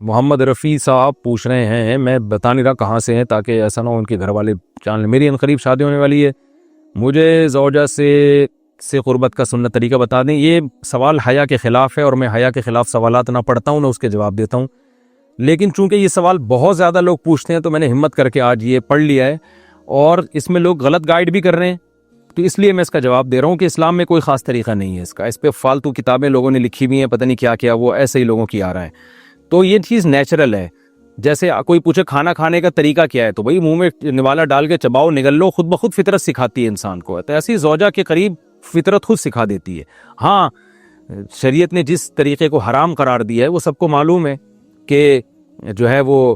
محمد رفیع صاحب پوچھ رہے ہیں، میں بتا نہیں رہا کہاں سے ہیں تاکہ ایسا نہ ہو ان کے گھر والے جان لیں، میری عنقریب شادی ہونے والی ہے، مجھے زوجہ سے قربت کا سنت طریقہ بتا دیں۔ یہ سوال حیا کے خلاف ہے اور میں حیا کے خلاف سوالات نہ پڑھتا ہوں نہ اس کے جواب دیتا ہوں، لیکن چونکہ یہ سوال بہت زیادہ لوگ پوچھتے ہیں تو میں نے ہمت کر کے آج یہ پڑھ لیا ہے، اور اس میں لوگ غلط گائیڈ بھی کر رہے ہیں، تو اس لیے میں اس کا جواب دے رہا ہوں کہ اسلام میں کوئی خاص طریقہ نہیں ہے اس پہ فالتو کتابیں لوگوں نے لکھی ہوئی ہیں، پتہ نہیں کیا کیا، وہ ایسے ہی لوگوں کی آ رہا ہے، تو یہ چیز نیچرل ہے۔ جیسے کوئی پوچھے کھانا کھانے کا طریقہ کیا ہے، تو بھائی منہ میں نوالا ڈال کے چباؤ، نگل لو، خود بخود فطرت سکھاتی ہے انسان کو، تو ایسی زوجہ کے قریب فطرت خود سکھا دیتی ہے۔ ہاں، شریعت نے جس طریقے کو حرام قرار دیا ہے وہ سب کو معلوم ہے کہ جو ہے وہ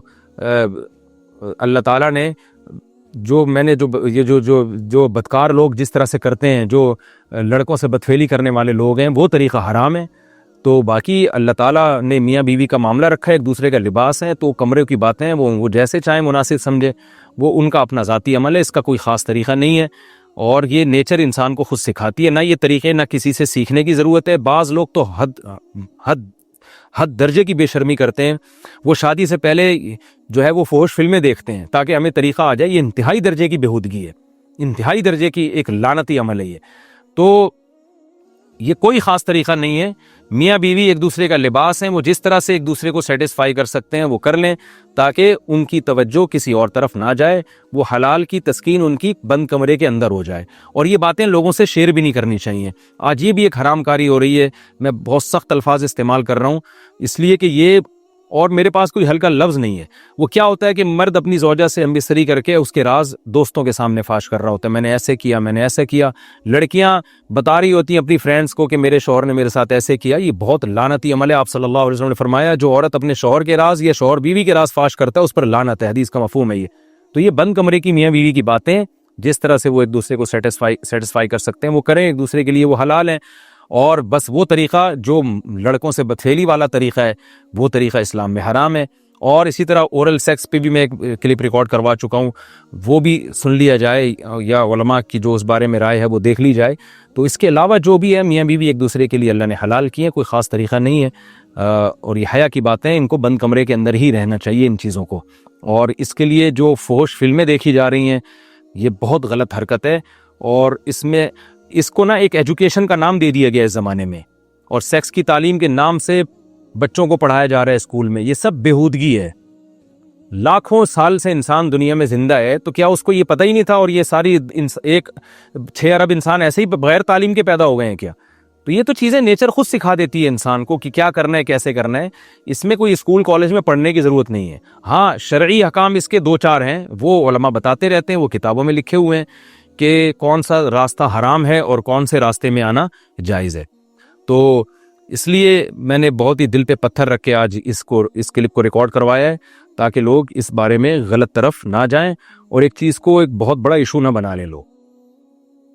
اللہ تعالیٰ نے جو بدکار لوگ جس طرح سے کرتے ہیں، جو لڑکوں سے بدفعلی کرنے والے لوگ ہیں، وہ طریقہ حرام ہے۔ تو باقی اللہ تعالیٰ نے میاں بیوی کا معاملہ رکھا ہے، ایک دوسرے کا لباس ہے، تو کمرے کی باتیں ہیں وہ جیسے چاہیں مناسب سمجھے، وہ ان کا اپنا ذاتی عمل ہے، اس کا کوئی خاص طریقہ نہیں ہے، اور یہ نیچر انسان کو خود سکھاتی ہے، نہ یہ طریقے نہ کسی سے سیکھنے کی ضرورت ہے۔ بعض لوگ تو حد درجے کی بے شرمی کرتے ہیں، وہ شادی سے پہلے جو ہے وہ فحش فلمیں دیکھتے ہیں تاکہ ہمیں طریقہ آ جائے، یہ انتہائی درجے کی بےہودگی ہے، انتہائی درجے کی ایک لعنتی عمل ہے یہ۔ تو یہ کوئی خاص طریقہ نہیں ہے، میاں بیوی ایک دوسرے کا لباس ہیں، وہ جس طرح سے ایک دوسرے کو سیٹسفائی کر سکتے ہیں وہ کر لیں، تاکہ ان کی توجہ کسی اور طرف نہ جائے، وہ حلال کی تسکین ان کی بند کمرے کے اندر ہو جائے، اور یہ باتیں لوگوں سے شیئر بھی نہیں کرنی چاہیے۔ آج یہ بھی ایک حرام کاری ہو رہی ہے، میں بہت سخت الفاظ استعمال کر رہا ہوں اس لیے کہ یہ، اور میرے پاس کوئی ہلکا لفظ نہیں ہے، وہ کیا ہوتا ہے کہ مرد اپنی زوجہ سے ہم بستری کر کے اس کے راز دوستوں کے سامنے فاش کر رہا ہوتا ہے، میں نے ایسے کیا، میں نے ایسے کیا، لڑکیاں بتا رہی ہوتی ہیں اپنی فرینڈز کو کہ میرے شوہر نے میرے ساتھ ایسے کیا۔ یہ بہت لعنتی عمل ہے۔ آپ صلی اللہ علیہ وسلم نے فرمایا جو عورت اپنے شوہر کے راز یا شوہر بیوی کے راز فاش کرتا ہے اس پر لعنت ہے، حدیث کا مفہوم ہے یہ۔ تو یہ بند کمرے کی میاں بیوی کی باتیں، جس طرح سے وہ ایک دوسرے کو سیٹسفائی کر سکتے ہیں وہ کریں، ایک دوسرے کے لیے وہ حلال ہیں، اور بس وہ طریقہ جو لڑکوں سے بدفعلی والا طریقہ ہے وہ طریقہ اسلام میں حرام ہے۔ اور اسی طرح اورل سیکس پہ بھی میں ایک کلپ ریکارڈ کروا چکا ہوں، وہ بھی سن لیا جائے، یا علماء کی جو اس بارے میں رائے ہے وہ دیکھ لی جائے۔ تو اس کے علاوہ جو بھی ہے میاں بیوی ایک دوسرے کے لیے اللہ نے حلال کیے ہیں، کوئی خاص طریقہ نہیں ہے، اور یہ حیا کی باتیں، ان کو بند کمرے کے اندر ہی رہنا چاہیے ان چیزوں کو۔ اور اس کے لیے جو فحش فلمیں دیکھی جا رہی ہیں یہ بہت غلط حرکت ہے، اور اس کو نا ایک ایجوکیشن کا نام دے دیا گیا اس زمانے میں، اور سیکس کی تعلیم کے نام سے بچوں کو پڑھایا جا رہا ہے اسکول میں، یہ سب بےہودگی ہے۔ لاکھوں سال سے انسان دنیا میں زندہ ہے، تو کیا اس کو یہ پتہ ہی نہیں تھا، اور یہ ساری 6 ارب انسان ایسے ہی بغیر تعلیم کے پیدا ہو گئے ہیں کیا؟ تو یہ تو چیزیں نیچر خود سکھا دیتی ہے انسان کو کہ کیا کرنا ہے، کیسے کرنا ہے، اس میں کوئی اسکول کالج میں پڑھنے کی ضرورت نہیں ہے۔ ہاں، شرعی احکام اس کے 2-4 ہیں، وہ علماء بتاتے رہتے ہیں، وہ کتابوں میں لکھے ہوئے ہیں کہ کون سا راستہ حرام ہے اور کون سے راستے میں آنا جائز ہے۔ تو اس لیے میں نے بہت ہی دل پہ پتھر رکھ کے آج اس کلپ کو ریکارڈ کروایا ہے، تاکہ لوگ اس بارے میں غلط طرف نہ جائیں اور ایک چیز کو ایک بہت بڑا ایشو نہ بنا لیں لوگ۔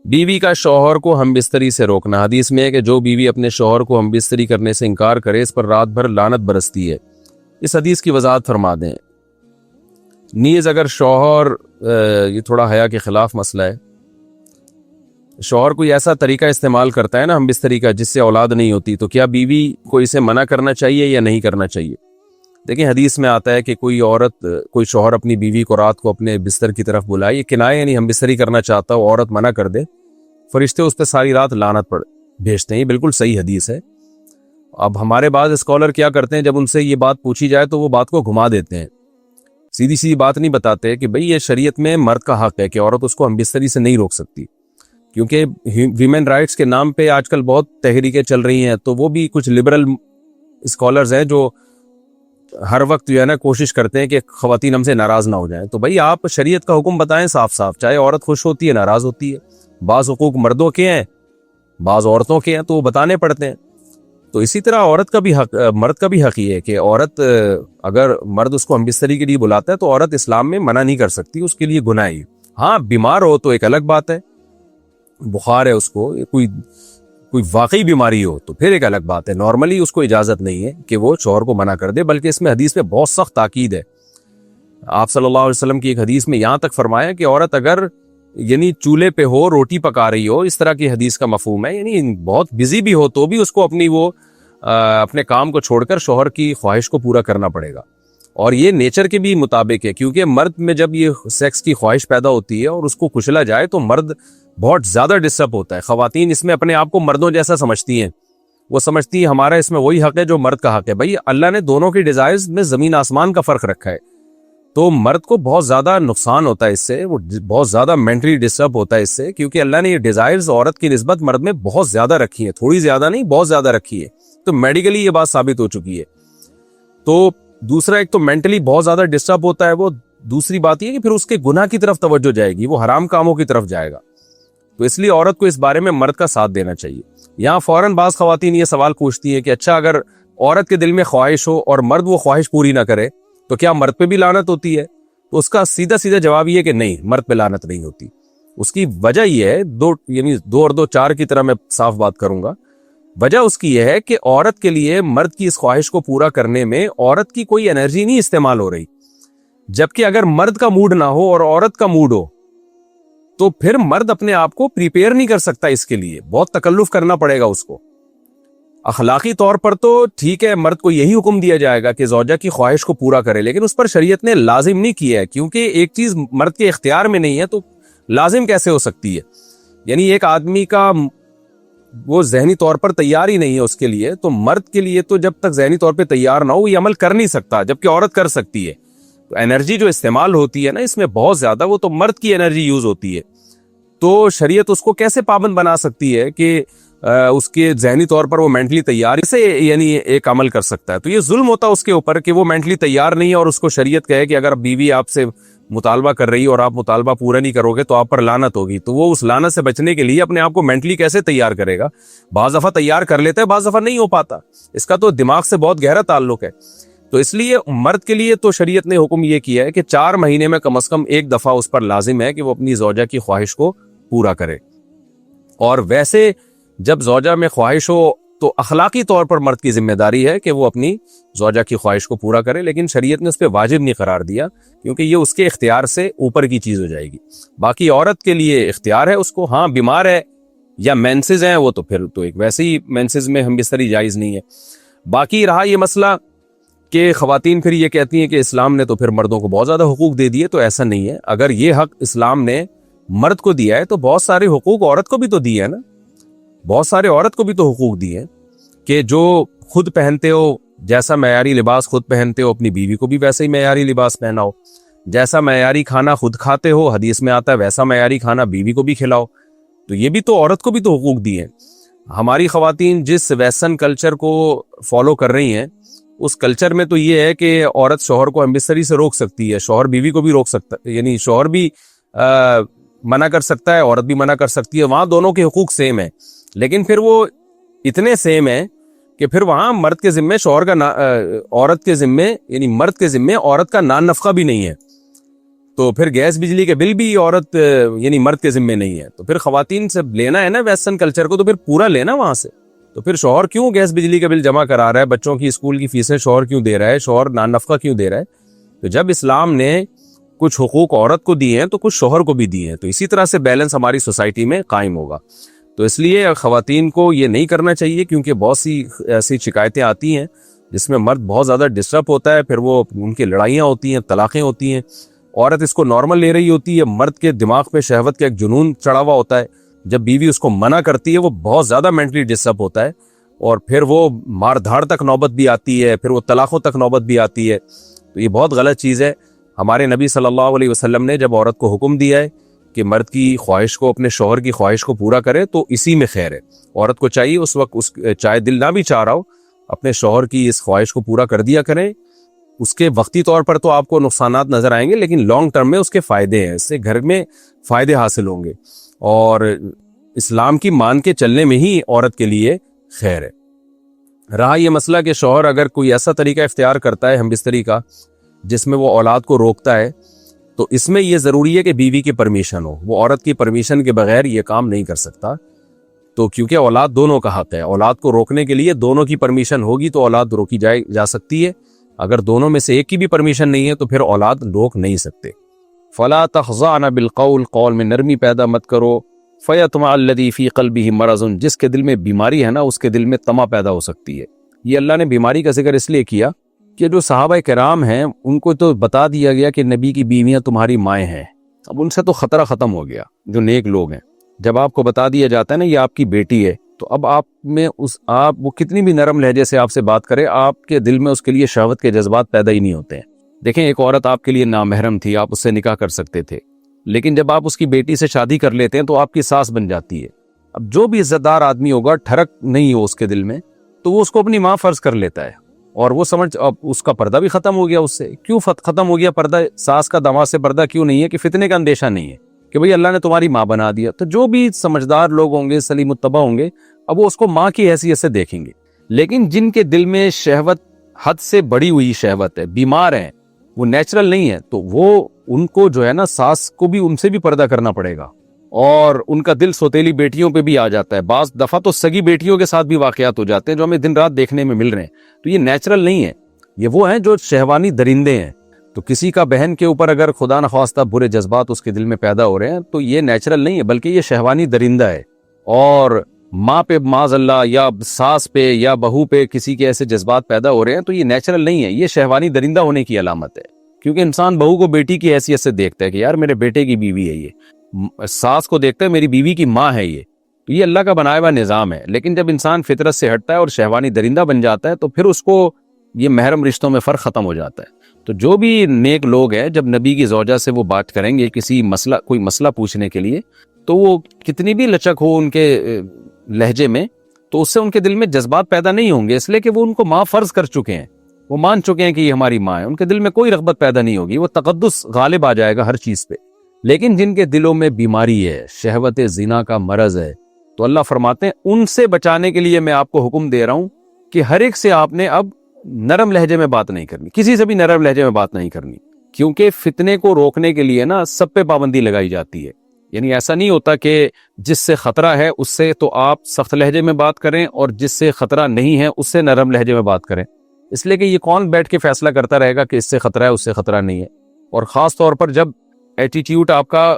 بیوی کا شوہر کو ہم بستری سے روکنا، حدیث میں ہے کہ جو بیوی اپنے شوہر کو ہم بستری کرنے سے انکار کرے اس پر رات بھر لعنت برستی ہے۔ اس حدیث کی وضاحت فرما دیں۔ نیز اگر شوہر، یہ تھوڑا حیا کے خلاف مسئلہ ہے، شوہر کوئی ایسا طریقہ استعمال کرتا ہے نا ہم بستری کا جس سے اولاد نہیں ہوتی، تو کیا بیوی کو اسے منع کرنا چاہیے یا نہیں کرنا چاہیے؟ دیکھیں حدیث میں آتا ہے کہ کوئی شوہر اپنی بیوی کو رات کو اپنے بستر کی طرف بلائے، یہ کنایہ یعنی ہم بستری کرنا چاہتا ہو، عورت منع کر دے، فرشتے اس پہ ساری رات لعنت بھیجتے ہیں، یہ بالکل صحیح حدیث ہے۔ اب ہمارے بعض اسکالر کیا کرتے ہیں، جب ان سے یہ بات پوچھی جائے تو وہ بات کو گھما دیتے ہیں، سیدھی بات نہیں بتاتے کہ بھئی یہ شریعت میں مرد کا حق ہے کہ عورت اس کو ہم بستری سے نہیں روک سکتی، کیونکہ ویمن رائٹس کے نام پہ آج کل بہت تحریکیں چل رہی ہیں، تو وہ بھی کچھ لبرل اسکالرز ہیں جو ہر وقت جو ہے نا کوشش کرتے ہیں کہ خواتین ہم سے ناراض نہ ہو جائیں۔ تو بھئی آپ شریعت کا حکم بتائیں صاف صاف، چاہے عورت خوش ہوتی ہے ناراض ہوتی ہے، بعض حقوق مردوں کے ہیں بعض عورتوں کے ہیں تو وہ بتانے پڑتے ہیں۔ تو اسی طرح مرد کا بھی حق یہ ہے کہ عورت، اگر مرد اس کو ہم بستری کے لیے بلاتا ہے تو عورت اسلام میں منع نہیں کر سکتی، اس کے لیے گناہ ہے۔ ہاں بیمار ہو تو ایک الگ بات ہے، بخار ہے اس کو، کوئی واقعی بیماری ہو تو پھر ایک الگ بات ہے، نارملی اس کو اجازت نہیں ہے کہ وہ شوہر کو منع کر دے، بلکہ اس میں حدیث میں بہت سخت تاکید ہے۔ آپ صلی اللہ علیہ وسلم کی ایک حدیث میں یہاں تک فرمایا کہ عورت اگر یعنی چولہے پہ ہو، روٹی پکا رہی ہو، اس طرح کی حدیث کا مفہوم ہے، یعنی بہت بزی بھی ہو تو بھی اس کو اپنی وہ اپنے کام کو چھوڑ کر شوہر کی خواہش کو پورا کرنا پڑے گا. اور یہ نیچر کے بھی مطابق ہے, کیونکہ مرد میں جب یہ سیکس کی خواہش پیدا ہوتی ہے اور اس کو کچلا جائے تو مرد بہت زیادہ ڈسٹرب ہوتا ہے. خواتین اس میں اپنے آپ کو مردوں جیسا سمجھتی ہیں, وہ سمجھتی ہیں ہمارا اس میں وہی حق ہے جو مرد کا حق ہے. بھائی اللہ نے دونوں کی ڈیزائرز میں زمین آسمان کا فرق رکھا ہے, تو مرد کو بہت زیادہ نقصان ہوتا ہے اس سے, وہ بہت زیادہ مینٹلی ڈسٹرب ہوتا ہے اس سے, کیونکہ اللہ نے یہ ڈیزائرز عورت کی نسبت مرد میں بہت زیادہ رکھی ہیں, تھوڑی زیادہ نہیں بہت زیادہ رکھی ہے. تو میڈیکلی یہ بات ثابت ہو چکی ہے. تو دوسرا ایک تو مینٹلی بہت زیادہ ڈسٹرب ہوتا ہے وہ, دوسری بات یہ کہ پھر اس کے گناہ کی طرف توجہ جائے گی, وہ حرام کاموں کی طرف جائے گا. تو اس لیے عورت کو اس بارے میں مرد کا ساتھ دینا چاہیے. یہاں فوراً بعض خواتین یہ سوال پوچھتی ہیں کہ اچھا اگر عورت کے دل میں خواہش ہو اور مرد وہ خواہش پوری نہ کرے تو کیا مرد پہ بھی لعنت ہوتی ہے؟ تو اس کا سیدھا سیدھا جواب یہ کہ نہیں, مرد پہ لعنت نہیں ہوتی. اس کی وجہ یہ ہے, دو اور دو چار کی طرح میں صاف بات کروں گا. وجہ اس کی یہ ہے کہ عورت کے لیے مرد کی اس خواہش کو پورا کرنے میں عورت کی کوئی انرجی نہیں استعمال ہو رہی, جبکہ اگر مرد کا موڈ نہ ہو اور عورت کا موڈ ہو تو پھر مرد اپنے آپ کو پریپیئر نہیں کر سکتا, اس کے لیے بہت تکلف کرنا پڑے گا اس کو. اخلاقی طور پر تو ٹھیک ہے مرد کو یہی حکم دیا جائے گا کہ زوجہ کی خواہش کو پورا کرے, لیکن اس پر شریعت نے لازم نہیں کیا ہے, کیونکہ ایک چیز مرد کے اختیار میں نہیں ہے تو لازم کیسے ہو سکتی ہے؟ یعنی ایک آدمی کا وہ ذہنی طور پر تیار ہی نہیں ہے اس کے لیے, تو مرد کے لیے تو جب تک ذہنی طور پہ تیار نہ ہو وہ یہ عمل کر نہیں سکتا, جبکہ عورت کر سکتی ہے. تو انرجی جو استعمال ہوتی ہے نا اس میں بہت زیادہ, وہ تو مرد کی انرجی یوز ہوتی ہے. تو شریعت اس کو کیسے پابند بنا سکتی ہے کہ اس کے ذہنی طور پر وہ مینٹلی تیار سے یعنی ایک عمل کر سکتا ہے؟ تو یہ ظلم ہوتا ہے اس کے اوپر کہ وہ مینٹلی تیار نہیں ہے اور اس کو شریعت کہے کہ اگر بیوی آپ سے مطالبہ کر رہی اور آپ مطالبہ پورا نہیں کرو گے تو آپ پر لعنت ہوگی. تو وہ اس لعنت سے بچنے کے لیے اپنے آپ کو مینٹلی کیسے تیار کرے گا؟ بعض دفعہ تیار کر لیتا ہے, بعض دفعہ نہیں ہو پاتا. اس کا تو دماغ سے بہت گہرا تعلق ہے. تو اس لیے مرد کے لیے تو شریعت نے حکم یہ کیا ہے کہ 4 مہینے میں کم از کم ایک دفعہ اس پر لازم ہے کہ وہ اپنی زوجہ کی خواہش کو پورا کرے. اور ویسے جب زوجہ میں خواہش ہو تو اخلاقی طور پر مرد کی ذمہ داری ہے کہ وہ اپنی زوجہ کی خواہش کو پورا کرے, لیکن شریعت نے اس پہ واجب نہیں قرار دیا کیونکہ یہ اس کے اختیار سے اوپر کی چیز ہو جائے گی. باقی عورت کے لیے اختیار ہے اس کو, ہاں بیمار ہے یا مینسز ہیں وہ تو پھر تو ایک ویسے ہی مینسز میں ہم بستری جائز نہیں ہے. باقی رہا یہ مسئلہ کہ خواتین پھر یہ کہتی ہیں کہ اسلام نے تو پھر مردوں کو بہت زیادہ حقوق دے دیے, تو ایسا نہیں ہے. اگر یہ حق اسلام نے مرد کو دیا ہے تو بہت سارے حقوق عورت کو بھی تو دیے ہیں نا, بہت سارے عورت کو بھی تو حقوق دیے ہیں کہ جو خود پہنتے ہو, جیسا معیاری لباس خود پہنتے ہو اپنی بیوی کو بھی ویسے ہی معیاری لباس پہناؤ, جیسا معیاری کھانا خود کھاتے ہو حدیث میں آتا ہے ویسا معیاری کھانا بیوی کو بھی کھلاؤ. تو یہ بھی تو عورت کو بھی تو حقوق دیے ہیں. ہماری خواتین جس ویسٹرن کلچر کو فالو کر رہی ہیں اس کلچر میں تو یہ ہے کہ عورت شوہر کو ہم بستری سے روک سکتی ہے, شوہر بیوی کو بھی روک سکتا ہے, یعنی شوہر بھی منع کر سکتا ہے, عورت بھی منع کر سکتی ہے. وہاں دونوں کے حقوق سیم ہیں, لیکن پھر وہ اتنے سیم ہیں کہ پھر وہاں مرد کے ذمے شوہر کا عورت کے ذمے یعنی مرد کے ذمے عورت کا نان نفقہ بھی نہیں ہے. تو پھر گیس بجلی کے بل بھی عورت یعنی مرد کے ذمے نہیں ہے. تو پھر خواتین سے لینا ہے نا ویسٹرن کلچر کو, تو پھر پورا لینا وہاں سے. تو پھر شوہر کیوں گیس بجلی کا بل جمع کرا رہا ہے, بچوں کی اسکول کی فیسیں شوہر کیوں دے رہا ہے, شوہر نان نفقہ کیوں دے رہا ہے؟ تو جب اسلام نے کچھ حقوق عورت کو دیے ہیں تو کچھ شوہر کو بھی دیے ہیں, تو اسی طرح سے بیلنس ہماری سوسائٹی میں قائم ہوگا. تو اس لیے خواتین کو یہ نہیں کرنا چاہیے, کیونکہ بہت سی ایسی شکایتیں آتی ہیں جس میں مرد بہت زیادہ ڈسٹرب ہوتا ہے, پھر وہ ان کی لڑائیاں ہوتی ہیں, طلاقیں ہوتی ہیں. عورت اس کو نارمل لے رہی ہوتی ہے, مرد کے دماغ پہ شہوت کا ایک جنون چڑھا ہوا ہوتا ہے, جب بیوی اس کو منع کرتی ہے وہ بہت زیادہ مینٹلی ڈسٹرب ہوتا ہے, اور پھر وہ مار دھاڑ تک نوبت بھی آتی ہے, پھر وہ طلاقوں تک نوبت بھی آتی ہے. تو یہ بہت غلط چیز ہے. ہمارے نبی صلی اللہ علیہ وسلم نے جب عورت کو حکم دیا ہے کہ مرد کی خواہش کو, اپنے شوہر کی خواہش کو پورا کرے, تو اسی میں خیر ہے. عورت کو چاہیے اس وقت چاہے دل نہ بھی چاہ رہا ہو اپنے شوہر کی اس خواہش کو پورا کر دیا کریں. اس کے وقتی طور پر تو آپ کو نقصانات نظر آئیں گے, لیکن لانگ ٹرم میں اس کے فائدے ہیں, اس سے گھر میں فائدے حاصل ہوں گے, اور اسلام کی مان کے چلنے میں ہی عورت کے لیے خیر ہے. رہا یہ مسئلہ کہ شوہر اگر کوئی ایسا طریقہ اختیار کرتا ہے ہم بستری کا جس میں وہ اولاد کو روکتا ہے, تو اس میں یہ ضروری ہے کہ بیوی کی پرمیشن ہو. وہ عورت کی پرمیشن کے بغیر یہ کام نہیں کر سکتا. تو کیونکہ اولاد دونوں کا حق ہے, اولاد کو روکنے کے لیے دونوں کی پرمیشن ہوگی تو اولاد روکی جا سکتی ہے. اگر دونوں میں سے ایک کی بھی پرمیشن نہیں ہے تو پھر اولاد روک نہیں سکتے. فلا تخضعن بالقول, قول میں نرمی پیدا مت کرو. فیطمع الذی فی قلبہ مرض, جس کے دل میں بیماری ہے نا اس کے دل میں طمع پیدا ہو سکتی ہے. یہ اللہ نے بیماری کا ذکر اس لیے کیا کہ جو صحابہ کرام ہیں ان کو تو بتا دیا گیا کہ نبی کی بیویاں تمہاری مائیں ہیں، اب ان سے تو خطرہ ختم ہو گیا۔ جو نیک لوگ ہیں، جب آپ کو بتا دیا جاتا ہے نا یہ آپ کی بیٹی ہے، تو اب آپ میں آپ وہ کتنی بھی نرم لہجے سے آپ سے بات کرے، آپ کے دل میں اس کے لیے شہوت کے جذبات پیدا ہی نہیں ہوتے ہیں۔ دیکھیں، ایک عورت آپ کے لیے نامحرم تھی، آپ اس سے نکاح کر سکتے تھے، لیکن جب آپ اس کی بیٹی سے شادی کر لیتے ہیں تو آپ کی ساس بن جاتی ہے۔ اب جو بھی عزت دار آدمی ہوگا، ٹھڑک نہیں ہو اس کے دل میں، تو وہ اس کو اپنی ماں فرض کر لیتا ہے، اور وہ سمجھ اب اس کا پردہ بھی ختم ہو گیا۔ اس سے کیوں ختم ہو گیا پردہ؟ ساس کا داماد سے پردہ کیوں نہیں ہے؟ کہ فتنے کا اندیشہ نہیں ہے کہ بھئی اللہ نے تمہاری ماں بنا دیا۔ تو جو بھی سمجھدار لوگ ہوں گے، سلیم الطبع ہوں گے، اب وہ اس کو ماں کی حیثیت سے دیکھیں گے۔ لیکن جن کے دل میں شہوت حد سے بڑی ہوئی شہوت ہے، بیمار ہیں، وہ نیچرل نہیں ہے، تو وہ ان کو جو ہے نا ساس کو بھی ان سے بھی پردہ کرنا پڑے گا، اور ان کا دل سوتیلی بیٹیوں پہ بھی آ جاتا ہے۔ بعض دفعہ تو سگی بیٹیوں کے ساتھ بھی واقعات ہو جاتے ہیں جو ہمیں دن رات دیکھنے میں مل رہے ہیں۔ تو یہ نیچرل نہیں ہے، یہ وہ ہیں جو شہوانی درندے ہیں۔ تو کسی کا بہن کے اوپر اگر خدا نخواستہ برے جذبات اس کے دل میں پیدا ہو رہے ہیں تو یہ نیچرل نہیں ہے، بلکہ یہ شہوانی درندہ ہے۔ اور ماں پہ معاذ اللہ یا ساس پہ یا بہو پہ کسی کے ایسے جذبات پیدا ہو رہے ہیں تو یہ نیچرل نہیں ہے، یہ شہوانی درندہ ہونے کی علامت ہے۔ کیونکہ انسان بہو کو بیٹی کی حیثیت سے دیکھتا ہے کہ یار میرے بیٹے کی بیوی ہے یہ، ساس کو دیکھتا ہے میری بیوی کی ماں ہے یہ، تو یہ اللہ کا بنایا ہوا نظام ہے۔ لیکن جب انسان فطرت سے ہٹتا ہے اور شہوانی درندہ بن جاتا ہے تو پھر اس کو یہ محرم رشتوں میں فرق ختم ہو جاتا ہے۔ تو جو بھی نیک لوگ ہیں، جب نبی کی زوجہ سے وہ بات کریں گے کسی کوئی مسئلہ پوچھنے کے لیے، تو وہ کتنی بھی لچک ہو ان کے لہجے میں، تو اس سے ان کے دل میں جذبات پیدا نہیں ہوں گے، اس لیے کہ وہ ان کو ماں فرض کر چکے ہیں، وہ مان چکے ہیں کہ یہ ہماری ماں ہے۔ ان کے دل میں کوئی رغبت پیدا نہیں ہوگی، وہ تقدس غالب آ جائے گا ہر چیز پہ۔ لیکن جن کے دلوں میں بیماری ہے، شہوت زنا کا مرض ہے، تو اللہ فرماتے ہیں ان سے بچانے کے لیے میں آپ کو حکم دے رہا ہوں کہ ہر ایک سے آپ نے اب نرم لہجے میں بات نہیں کرنی، کسی سے بھی نرم لہجے میں بات نہیں کرنی، کیونکہ فتنے کو روکنے کے لیے نا سب پہ پابندی لگائی جاتی ہے۔ یعنی ایسا نہیں ہوتا کہ جس سے خطرہ ہے اس سے تو آپ سخت لہجے میں بات کریں اور جس سے خطرہ نہیں ہے اس سے نرم لہجے میں بات کریں، اس لیے کہ یہ کون بیٹھ کے فیصلہ کرتا رہے گا کہ اس سے خطرہ ہے اس سے خطرہ نہیں ہے۔ اور خاص طور پر جب ایٹیٹیوڈ آپ کا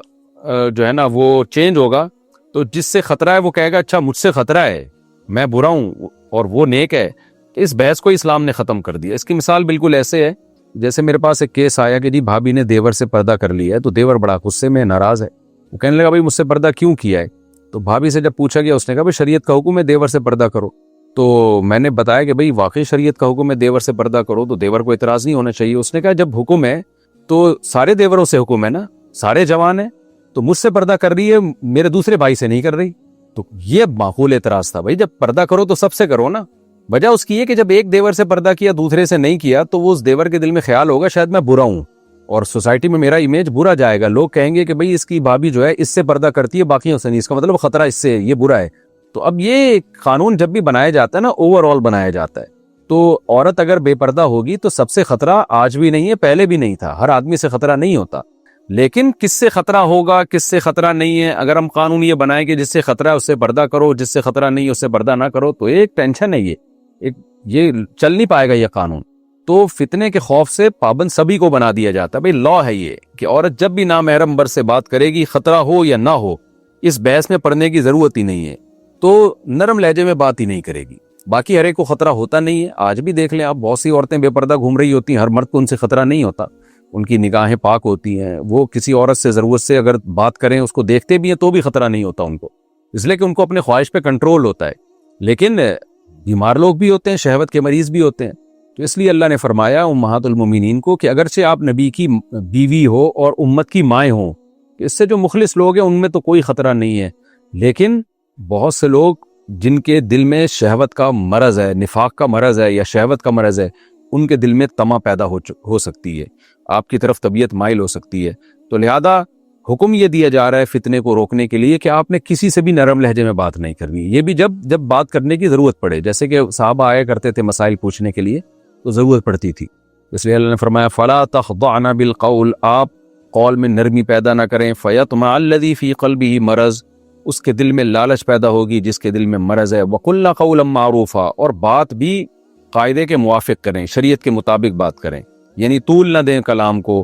جو ہے نا وہ چینج ہوگا، تو جس سے خطرہ ہے وہ کہے گا اچھا مجھ سے خطرہ ہے، میں برا ہوں اور وہ نیک ہے، اس بحث کو اسلام نے ختم کر دیا۔ اس کی مثال بالکل ایسے ہے جیسے میرے پاس ایک کیس آیا کہ جی بھابی نے دیور سے پردہ کر لیا ہے، تو دیور بڑا غصے میں ناراض ہے، وہ کہنے لگا بھائی مجھ سے پردہ کیوں کیا ہے؟ تو بھابی سے جب پوچھا گیا، اس نے کہا بھائی شریعت کا حکم ہے دیور سے پردہ کرو۔ تو میں نے بتایا کہ بھائی واقعی شریعت کا حکم ہے دیور سے پردہ کرو، تو دیور کو اعتراض نہیں ہونا چاہیے۔ اس نے کہا جب حکم ہے تو سارے دیوروں سے حکم ہے نا، سارے جوان ہیں، تو مجھ سے پردہ کر رہی ہے، میرے دوسرے بھائی سے نہیں کر رہی۔ تو یہ معقول اعتراض تھا، بھائی جب پردہ کرو تو سب سے کرو نا۔ وجہ اس کی ہے کہ جب ایک دیور سے پردہ کیا دوسرے سے نہیں کیا تو وہ اس دیور کے دل میں خیال ہوگا شاید میں برا ہوں، اور سوسائٹی میں میرا امیج برا جائے گا، لوگ کہیں گے کہ بھئی اس کی بھابی جو ہے اس سے پردہ کرتی ہے باقیوں سے نہیں، اس کا مطلب خطرہ اس سے، یہ برا ہے۔ تو اب یہ قانون جب بھی بنایا جاتا ہے نا، اوور آل بنایا جاتا ہے، تو عورت اگر بے پردہ ہوگی تو سب سے خطرہ آج بھی نہیں ہے، پہلے بھی نہیں تھا، ہر آدمی سے خطرہ نہیں ہوتا، لیکن کس سے خطرہ ہوگا کس سے خطرہ نہیں ہے، اگر ہم قانون یہ بنائیں کہ جس سے خطرہ ہے اس سے پردہ کرو، جس سے خطرہ نہیں ہے اس سے پردہ نہ کرو، تو ایک ٹینشن ہے، یہ چل نہیں پائے گا یہ قانون۔ تو فتنے کے خوف سے پابند سبھی کو بنا دیا جاتا ہے، بھئی لا ہے یہ کہ عورت جب بھی نامحرم مرد سے بات کرے گی، خطرہ ہو یا نہ ہو، اس بحث میں پڑنے کی ضرورت ہی نہیں ہے، تو نرم لہجے میں بات ہی نہیں کرے گی۔ باقی ہر ایک کو خطرہ ہوتا نہیں ہے، آج بھی دیکھ لیں آپ، بہت سی عورتیں بے پردہ گھوم رہی ہوتی ہیں، ہر مرد کو ان سے خطرہ نہیں ہوتا، ان کی نگاہیں پاک ہوتی ہیں، وہ کسی عورت سے ضرورت سے اگر بات کریں، اس کو دیکھتے بھی ہیں تو بھی خطرہ نہیں ہوتا ان کو، اس لیے کہ ان کو اپنے خواہش پہ کنٹرول ہوتا ہے۔ لیکن بیمار لوگ بھی ہوتے ہیں، شہوت کے مریض بھی ہوتے ہیں، تو اس لیے اللہ نے فرمایا امہات المومنین کو کہ اگرچہ آپ نبی کی بیوی ہو اور امت کی مائیں ہوں، اس سے جو مخلص لوگ ہیں ان میں تو کوئی خطرہ نہیں ہے، لیکن بہت سے لوگ جن کے دل میں شہوت کا مرض ہے، نفاق کا مرض ہے یا شہوت کا مرض ہے، ان کے دل میں طمع پیدا ہو سکتی ہے، آپ کی طرف طبیعت مائل ہو سکتی ہے۔ تو لہذا حکم یہ دیا جا رہا ہے فتنے کو روکنے کے لیے کہ آپ نے کسی سے بھی نرم لہجے میں بات نہیں کرنی، یہ بھی جب بات کرنے کی ضرورت پڑے، جیسے کہ صحابہ آیا کرتے تھے مسائل پوچھنے کے لیے تو ضرورت پڑتی تھی، اس لیے اللہ نے فرمایا فَلَا تَخْضَعْنَ بِالْقَوْلِ، آپ قول میں نرمی پیدا نہ کریں، فَيَطْمَعَ الَّذِي فِي قَلْبِهِ مرض، اس کے دل میں لالچ پیدا ہوگی جس کے دل میں مرض ہے، وَقُلْنَ قَوْلًا مَعْرُوفًا، اور بات بھی قاعدے کے موافق کریں، شریعت کے مطابق بات کریں، یعنی طول نہ دیں کلام کو،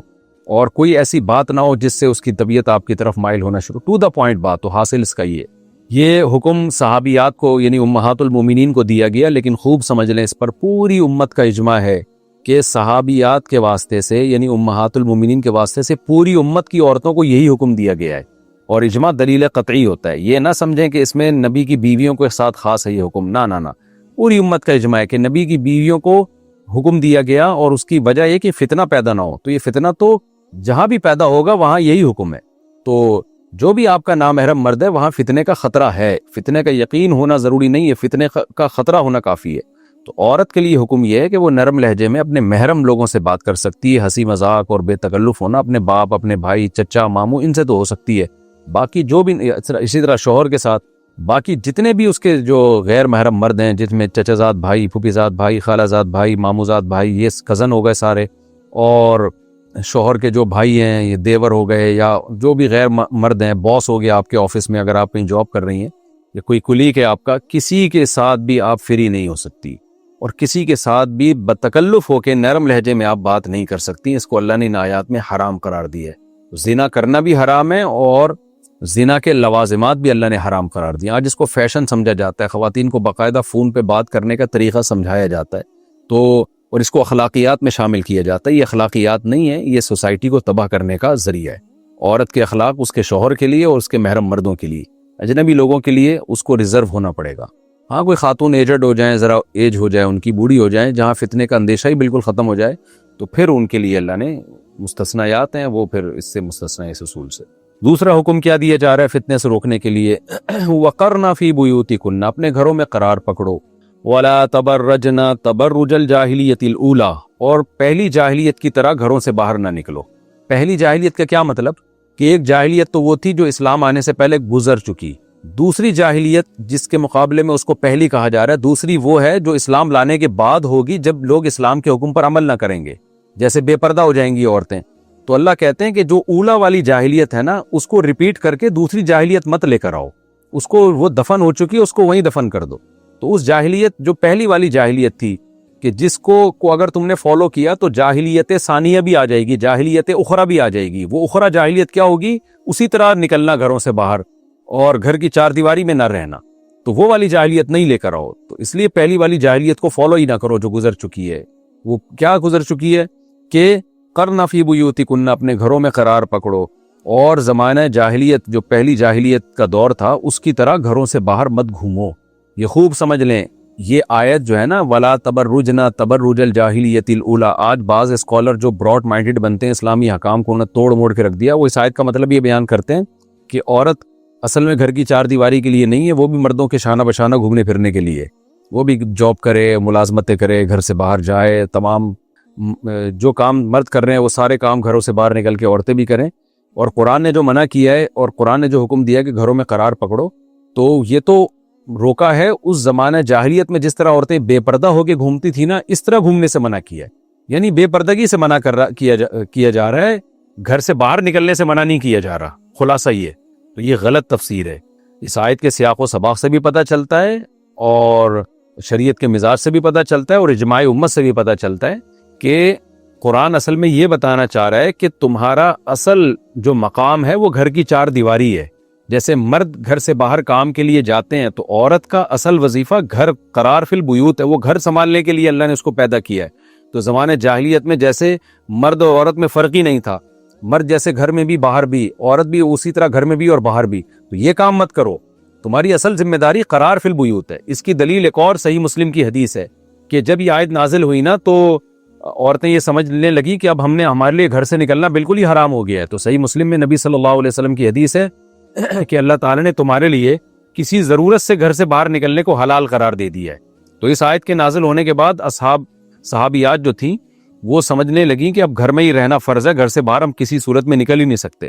اور کوئی ایسی بات نہ ہو جس سے اس کی طبیعت آپ کی طرف مائل ہونا شروع، ٹو دا پوائنٹ بات، تو حاصل اس کا یہ یہ حکم صحابیات کو یعنی امہات المومنین کو دیا گیا، لیکن خوب سمجھ لیں اس پر پوری امت کا اجماع ہے کہ صحابیات کے واسطے سے یعنی امہات المومنین کے واسطے سے پوری امت کی عورتوں کو یہی حکم دیا گیا ہے، اور اجماع دلیل قطعی ہوتا ہے۔ یہ نہ سمجھیں کہ اس میں نبی کی بیویوں کے ساتھ خاص ہے یہ حکم، نہ، پوری امت کا اجماع ہے کہ نبی کی بیویوں کو حکم دیا گیا، اور اس کی وجہ یہ کہ فتنہ پیدا نہ ہو۔ تو یہ فتنہ تو جہاں بھی پیدا ہوگا وہاں یہی حکم ہے، تو جو بھی آپ کا نامحرم مرد ہے وہاں فتنے کا خطرہ ہے، فتنے کا یقین ہونا ضروری نہیں ہے، فتنے کا خطرہ ہونا کافی ہے۔ تو عورت کے لیے حکم یہ ہے کہ وہ نرم لہجے میں اپنے محرم لوگوں سے بات کر سکتی ہے، ہنسی مذاق اور بے تکلف ہونا اپنے باپ، اپنے بھائی، چچا، ماموں، ان سے تو ہو سکتی ہے، باقی جو بھی اسی طرح شوہر کے ساتھ باقی جتنے بھی اس کے جو غیر محرم مرد ہیں، جس میں چچا زاد بھائی، پھوپھی زاد بھائی، خالہ زاد بھائی، ماموں زاد بھائی، یہ کزن ہو گئے سارے، اور شوہر کے جو بھائی ہیں، یہ دیور ہو گئے، یا جو بھی غیر مرد ہیں، باس ہو گیا آپ کے آفس میں اگر آپ کہیں جاب کر رہی ہیں، یا کوئی کلیگ ہے آپ کا، کسی کے ساتھ بھی آپ فری نہیں ہو سکتی، اور کسی کے ساتھ بھی بتکلف ہو کے نرم لہجے میں آپ بات نہیں کر سکتی۔ اس کو اللہ نے ان آیات میں حرام قرار دیا ہے۔ زنا کرنا بھی حرام ہے، اور زنا کے لوازمات بھی اللہ نے حرام قرار دیا۔ آج اس کو فیشن سمجھا جاتا ہے، خواتین کو باقاعدہ فون پہ بات کرنے کا طریقہ سمجھایا جاتا ہے، تو اور اس کو اخلاقیات میں شامل کیا جاتا ہے۔ یہ اخلاقیات نہیں ہے، یہ سوسائٹی کو تباہ کرنے کا ذریعہ ہے۔ عورت کے اخلاق اس کے شوہر کے لیے اور اس کے محرم مردوں کے لیے، اجنبی لوگوں کے لیے اس کو ریزرو ہونا پڑے گا۔ ہاں کوئی خاتون ایجڈ ہو جائیں، ذرا ایج ہو جائے ان کی، بوڑھی ہو جائیں، جہاں فتنے کا اندیشہ ہی بالکل ختم ہو جائے، تو پھر ان کے لیے اللہ نے مستثنیات ہیں، وہ پھر اس سے مستثنا ہے اس اصول سے۔ دوسرا حکم کیا دیا جا رہا ہے فتنے سے روکنے کے لیے؟ وَقَرْنَ فِي بُيُوتِكُنَّ، اپنے گھروں میں قرار پکڑو، وَلَا تَبَرَّجْنَ تَبَرُّجَ الْجَاهِلِيَّةِ الْأُولَى، اور پہلی جاہلیت کی طرح گھروں سے باہر نہ نکلو۔ پہلی جاہلیت کا کیا مطلب؟ کہ ایک جاہلیت تو وہ تھی جو اسلام آنے سے پہلے گزر چکی، دوسری جاہلیت جس کے مقابلے میں اس کو پہلی کہا جا رہا ہے، دوسری وہ ہے جو اسلام لانے کے بعد ہوگی، جب لوگ اسلام کے حکم پر عمل نہ کریں گے، جیسے بے پردہ ہو جائیں گی عورتیں۔ تو اللہ کہتے ہیں کہ جو اولا والی جاہلیت ہے نا، اس کو ریپیٹ کر کے دوسری جاہلیت مت لے کر آؤ، اس کو وہ دفن ہو چکی ہے، اس کو وہیں دفن کر دو۔ تو اس جاہلیت جو پہلی والی جاہلیت تھی کہ جس کو اگر تم نے فالو کیا تو جاہلیت ثانیہ بھی آ جائے گی، جاہلیت اخرى بھی آ جائے گی۔ وہ اخرى جاہلیت کیا ہوگی؟ اسی طرح نکلنا گھروں سے باہر اور گھر کی چار دیواری میں نہ رہنا، تو وہ والی جاہلیت نہیں لے کر آؤ۔ تو اس لیے پہلی والی جاہلیت کو فالو ہی نہ کرو جو گزر چکی ہے۔ وہ کیا گزر چکی ہے کہ قرن فی بیوتکن، اپنے گھروں میں قرار پکڑو، اور زمانہ جاہلیت جو پہلی جاہلیت کا دور تھا اس کی طرح گھروں سے باہر مت گھومو۔ یہ خوب سمجھ لیں، یہ آیت جو ہے نا، ولا تبرجن تبرج الجاہلیت الاولی، آج بعض اسکالر جو براڈ مائنڈڈ بنتے ہیں، اسلامی حکام کو انہوں نے توڑ موڑ کے رکھ دیا، وہ اس آیت کا مطلب یہ بیان کرتے ہیں کہ عورت اصل میں گھر کی چار دیواری کے لیے نہیں ہے، وہ بھی مردوں کے شانہ بشانہ گھومنے پھرنے کے لیے، وہ بھی جاب کرے، ملازمتیں کرے، گھر سے باہر جائے، تمام جو کام مرد کر رہے ہیں وہ سارے کام گھروں سے باہر نکل کے عورتیں بھی کریں۔ اور قرآن نے جو منع کیا ہے اور قرآن نے جو حکم دیا ہے کہ گھروں میں قرار پکڑو، تو یہ تو روکا ہے اس زمانہ جاہلیت میں جس طرح عورتیں بے پردہ ہو کے گھومتی تھی نا، اس طرح گھومنے سے منع کیا ہے، یعنی بے پردگی سے منع کیا جا رہا ہے، گھر سے باہر نکلنے سے منع نہیں کیا جا رہا۔ خلاصہ یہ تو یہ غلط تفسیر ہے۔ اس آیت کے سیاق و سباق سے بھی پتہ چلتا ہے، اور شریعت کے مزاج سے بھی پتہ چلتا ہے، اور اجماع امت سے بھی پتہ چلتا ہے کہ قرآن اصل میں یہ بتانا چاہ رہا ہے کہ تمہارا اصل جو مقام ہے وہ گھر کی چار دیواری ہے۔ جیسے مرد گھر سے باہر کام کے لیے جاتے ہیں، تو عورت کا اصل وظیفہ گھر قرار فی البیوت ہے، وہ گھر سنبھالنے کے لیے اللہ نے اس کو پیدا کیا ہے۔ تو زمانے جاہلیت میں جیسے مرد اور عورت میں فرق ہی نہیں تھا، مرد جیسے گھر میں بھی باہر بھی، عورت بھی اسی طرح گھر میں بھی اور باہر بھی، تو یہ کام مت کرو، تمہاری اصل ذمہ داری قرار فی البیوت ہے۔ اس کی دلیل ایک اور صحیح مسلم کی حدیث ہے کہ جب یہ آیت نازل ہوئی نا، تو عورتیں یہ سمجھنے لگی کہ اب ہمارے لیے گھر سے نکلنا بالکل ہی حرام ہو گیا ہے۔ تو صحیح مسلم میں نبی صلی اللہ علیہ وسلم کی حدیث ہے کہ اللہ تعالیٰ نے تمہارے لیے کسی ضرورت سے گھر سے باہر نکلنے کو حلال قرار دے دیا ہے۔ تو اس آیت کے نازل ہونے کے بعد صحابیات جو تھیں وہ سمجھنے لگیں کہ اب گھر میں ہی رہنا فرض ہے، گھر سے باہر ہم کسی صورت میں نکل ہی نہیں سکتے۔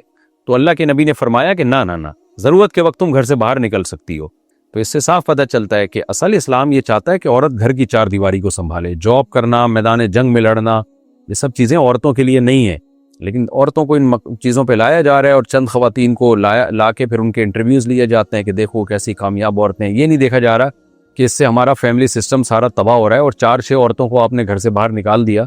تو اللہ کے نبی نے فرمایا کہ نہ، ضرورت کے وقت تم گھر سے باہر نکل سکتی ہو۔ تو اس سے صاف پتہ چلتا ہے کہ اصل اسلام یہ چاہتا ہے کہ عورت گھر کی چار دیواری کو سنبھالے۔ جاب کرنا، میدان جنگ میں لڑنا، یہ سب چیزیں عورتوں کے لیے نہیں ہیں، لیکن عورتوں کو ان چیزوں پہ لایا جا رہا ہے، اور چند خواتین کو لا کے پھر ان کے انٹرویوز لیے جاتے ہیں کہ دیکھو کیسی کامیاب عورتیں ہیں۔ یہ نہیں دیکھا جا رہا کہ اس سے ہمارا فیملی سسٹم سارا تباہ ہو رہا ہے، اور 4-6 عورتوں کو آپ نے گھر سے باہر نکال دیا،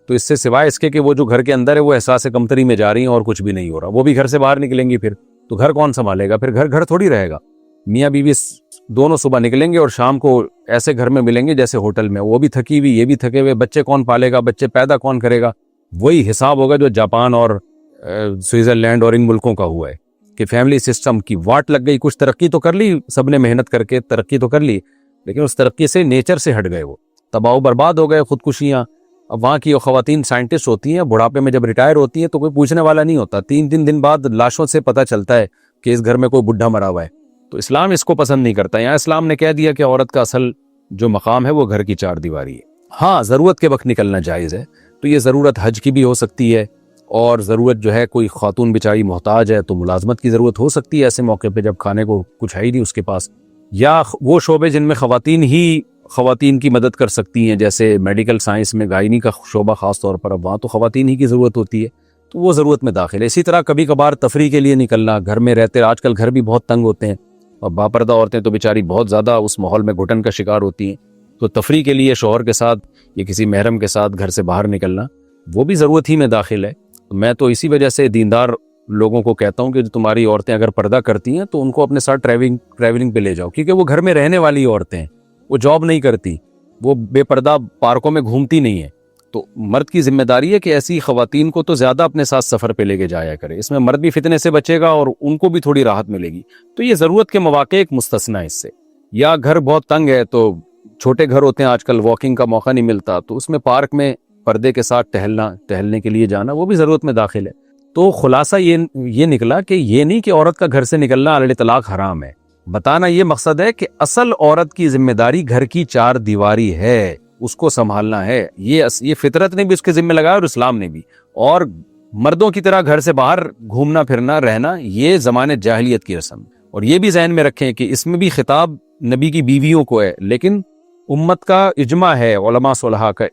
تو اس سے سوائے اس کے کہ وہ جو گھر کے اندر ہے وہ احساس کمتری میں جا رہی ہیں اور کچھ بھی نہیں ہو رہا، وہ بھی گھر سے باہر نکلیں گی، پھر تو گھر کون سنبھالے گا؟ پھر گھر تھوڑی رہے گا۔ میاں بیوی دونوں صبح نکلیں گے اور شام کو ایسے گھر میں ملیں گے جیسے ہوٹل میں، وہ بھی تھکی ہوئی یہ بھی تھکے ہوئے، بچے کون پالے گا، بچے پیدا کون کرے گا؟ وہی حساب ہوگا جو جاپان اور سوئٹزرلینڈ اور ان ملکوں کا ہوا ہے کہ فیملی سسٹم کی واٹ لگ گئی، کچھ ترقی تو کر لی سب نے محنت کر کے، ترقی تو کر لی، لیکن اس ترقی سے نیچر سے ہٹ گئے، وہ تباہ و برباد ہو گئے، خودکشیاں۔ اب وہاں کی خواتین سائنٹسٹ ہوتی ہیں، بڑھاپے میں جب ریٹائر ہوتی ہیں تو کوئی پوچھنے والا نہیں ہوتا، 3 دن بعد لاشوں سے پتہ چلتا ہے کہ اس گھر میں کوئی بڈھا مرا ہوا ہے۔ تو اسلام اس کو پسند نہیں کرتا، یہاں اسلام نے کہہ دیا کہ عورت کا اصل جو مقام ہے وہ گھر کی 4 دیواری ہے۔ ہاں ضرورت کے وقت نکلنا جائز ہے، تو یہ ضرورت حج کی بھی ہو سکتی ہے، اور ضرورت جو ہے کوئی خاتون بیچاری محتاج ہے تو ملازمت کی ضرورت ہو سکتی ہے ایسے موقع پہ جب کھانے کو کچھ ہے ہی نہیں اس کے پاس، یا وہ شعبے جن میں خواتین کی مدد کر سکتی ہیں، جیسے میڈیکل سائنس میں گائنی کا شعبہ خاص طور پر، اب وہاں تو خواتین ہی کی ضرورت ہوتی ہے، تو وہ ضرورت میں داخل ہے۔ اسی طرح کبھی کبھار تفریح کے لیے نکلنا، گھر میں رہتے آج کل گھر بھی بہت تنگ ہوتے ہیں، اور باپردہ عورتیں تو بیچاری بہت زیادہ اس ماحول میں گھٹن کا شکار ہوتی ہیں، تو تفریح کے لیے شوہر کے ساتھ یا کسی محرم کے ساتھ گھر سے باہر نکلنا وہ بھی ضرورت ہی میں داخل ہے۔ میں تو اسی وجہ سے دیندار لوگوں کو کہتا ہوں کہ جو تمہاری عورتیں اگر پردہ کرتی ہیں تو ان کو اپنے ساتھ ٹریولنگ پہ لے جاؤ، کیونکہ وہ گھر میں رہنے والی عورتیں ہیں، وہ جاب نہیں کرتی، وہ بے پردہ پارکوں میں گھومتی نہیں ہیں، تو مرد کی ذمہ داری ہے کہ ایسی خواتین کو تو زیادہ اپنے ساتھ سفر پہ لے کے جایا کرے، اس میں مرد بھی فتنے سے بچے گا اور ان کو بھی تھوڑی راحت ملے گی۔ تو یہ ضرورت کے مواقع ایک مستثنا ہے اس سے۔ یا گھر بہت تنگ ہے تو چھوٹے گھر ہوتے ہیں آج کل، واکنگ کا موقع نہیں ملتا، تو اس میں پارک میں پردے کے ساتھ ٹہلنے کے لیے جانا وہ بھی ضرورت میں داخل ہے۔ تو خلاصہ یہ نکلا کہ یہ نہیں کہ عورت کا گھر سے نکلنا علی الاطلاق حرام ہے، بتانا یہ مقصد ہے کہ اصل عورت کی ذمہ داری گھر کی 4 دیواری ہے، اس کو سنبھالنا ہے، یہ فطرت نے بھی اس کے ذمہ لگایا اور اسلام نے بھی، اور مردوں کی طرح گھر سے باہر گھومنا پھرنا رہنا یہ زمانے جاہلیت کی رسم، اور یہ بھی ذہن میں رکھیں کہ اس میں بھی خطاب نبی کی بیویوں کو ہے، لیکن امت کا اجماع ہے علماء صلحاء کا،